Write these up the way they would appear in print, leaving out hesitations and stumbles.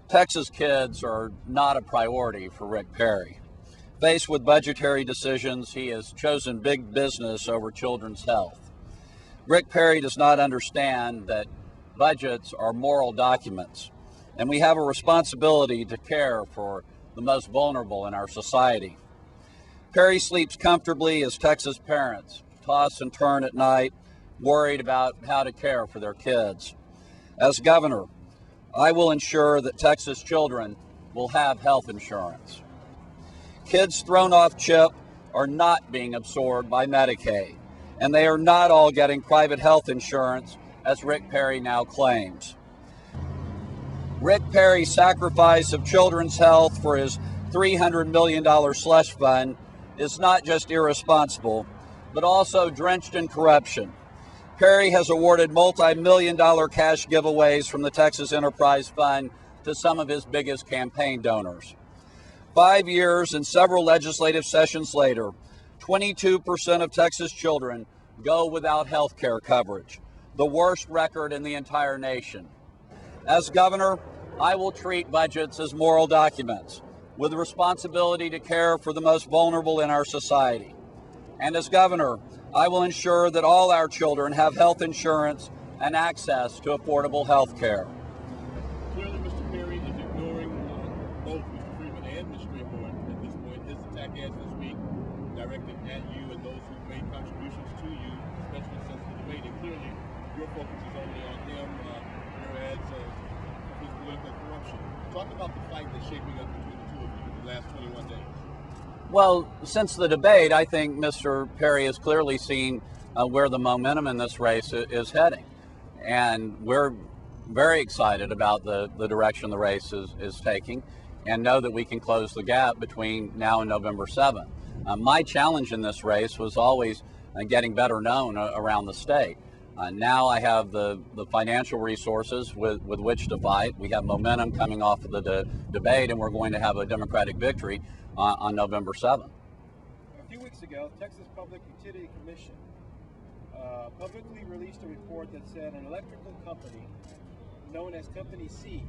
Texas kids are not a priority for Rick Perry. Faced with budgetary decisions, he has chosen big business over children's health. Rick Perry does not understand that budgets are moral documents, and we have a responsibility to care for the most vulnerable in our society. Perry sleeps comfortably as Texas parents toss and turn at night, worried about how to care for their kids. As governor, I will ensure that Texas children will have health insurance. Kids thrown off CHIP are not being absorbed by Medicaid, and they are not all getting private health insurance, as Rick Perry now claims. Rick Perry's sacrifice of children's health for his $300 million slush fund is not just irresponsible, but also drenched in corruption. Perry has awarded multi-million-dollar cash giveaways from the Texas Enterprise Fund to some of his biggest campaign donors. 5 years and several legislative sessions later, 22% of Texas children go without health care coverage, the worst record in the entire nation. As governor, I will treat budgets as moral documents with the responsibility to care for the most vulnerable in our society. And as governor, I will ensure that all our children have health insurance and access to affordable health care. Clearly, Mr. Perry is ignoring both Mr. Freeman and Mr. Freeman at this point. His attack ads this week directed at you and those who made contributions to you, especially since the debate. And clearly, your focus is only on him, your ads of his political corruption. Talk about the fight that's shaping up between the two of you in the last 21 days. Well, since the debate, I think Mr. Perry has clearly seen where the momentum in this race is heading. And we're very excited about the direction the race is taking and know that we can close the gap between now and November 7th. My challenge in this race was always getting better known around the state. Now I have the financial resources with which to fight. We have momentum coming off of the debate, and we're going to have a Democratic victory on November 7th. A few weeks ago, Texas Public Utility Commission publicly released a report that said an electrical company known as Company C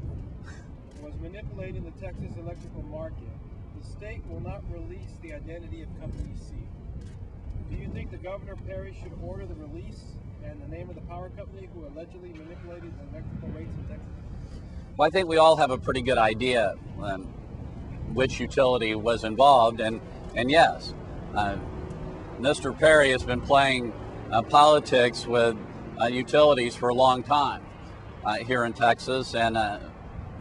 was manipulating the Texas electrical market. The state will not release the identity of Company C. Do you think the Governor Perry should order the release and the name of the power company who allegedly manipulated the electrical rates in Texas? Well, I think we all have a pretty good idea which utility was involved, and yes, Mr. Perry has been playing politics with utilities for a long time here in Texas, and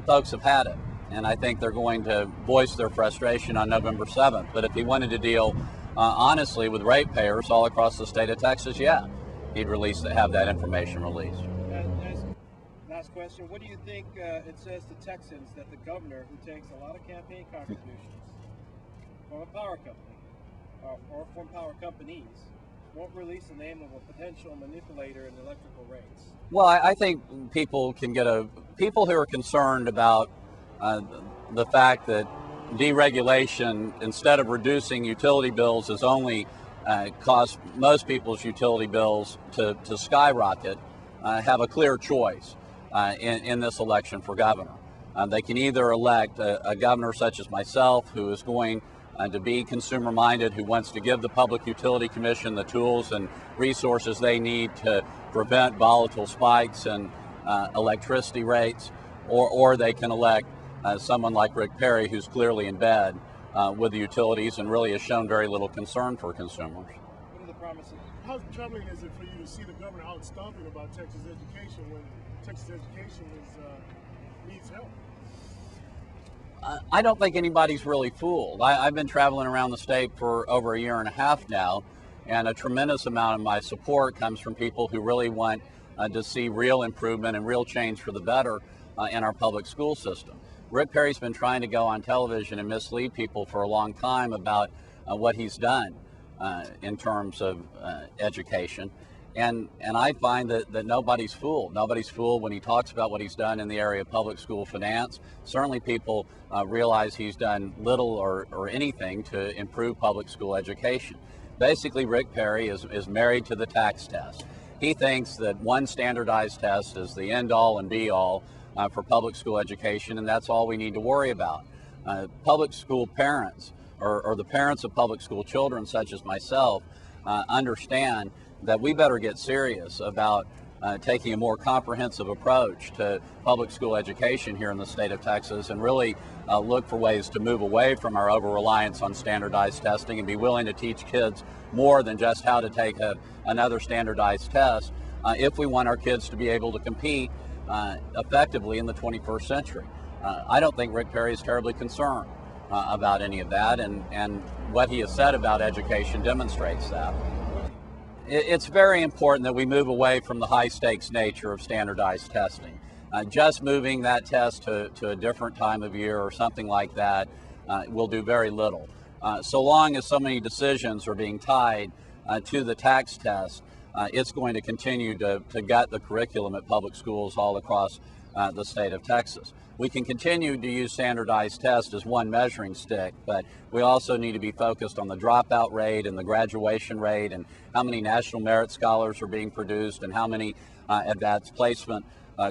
folks have had it, and I think they're going to voice their frustration on November 7th. But if he wanted to deal honestly with ratepayers all across the state of Texas, yeah, he'd have that information released. Last question, what do you think it says to Texans that the governor, who takes a lot of campaign contributions from a power company or from power companies, won't release the name of a potential manipulator in electrical rates? Well, I think people who are concerned about the fact that deregulation, instead of reducing utility bills, has only caused most people's utility bills to skyrocket, have a clear choice in this election for governor. They can either elect a governor such as myself, who is going to be consumer minded, who wants to give the Public Utility Commission the tools and resources they need to prevent volatile spikes in electricity rates, or they can elect someone like Rick Perry, who's clearly in bed with the utilities and really has shown very little concern for consumers. What are the promises? How troubling is it for you to see the governor out stomping about Texas education when Texas education needs help? I don't think anybody's really fooled. I've been traveling around the state for over a year and a half now, and a tremendous amount of my support comes from people who really want to see real improvement and real change for the better in our public school system. Rick Perry's been trying to go on television and mislead people for a long time about what he's done in terms of education. And I find that nobody's fooled. Nobody's fooled when he talks about what he's done in the area of public school finance. Certainly people realize he's done little or anything to improve public school education. Basically, Rick Perry is married to the tax test. He thinks that one standardized test is the end all and be all for public school education, and that's all we need to worry about. Public school parents, or the parents of public school children such as myself, understand that we better get serious about taking a more comprehensive approach to public school education here in the state of Texas, and really look for ways to move away from our over-reliance on standardized testing and be willing to teach kids more than just how to take another standardized test if we want our kids to be able to compete effectively in the 21st century. I don't think Rick Perry is terribly concerned about any of that, and what he has said about education demonstrates that. It's very important that we move away from the high-stakes nature of standardized testing. Just moving that test to a different time of year or something like that will do very little. So long as so many decisions are being tied to the tax test, it's going to continue to gut the curriculum at public schools all across the state of Texas. We can continue to use standardized tests as one measuring stick, but we also need to be focused on the dropout rate and the graduation rate and how many national merit scholars are being produced and how many advanced placement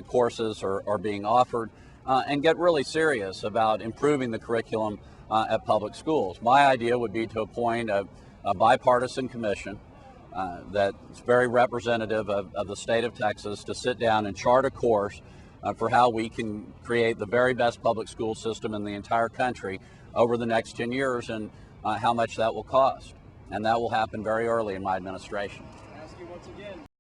courses are being offered, and get really serious about improving the curriculum at public schools. My idea would be to appoint a bipartisan commission that's very representative of the state of Texas to sit down and chart a course for how we can create the very best public school system in the entire country over the next 10 years, and how much that will cost. And that will happen very early in my administration. I ask you once again.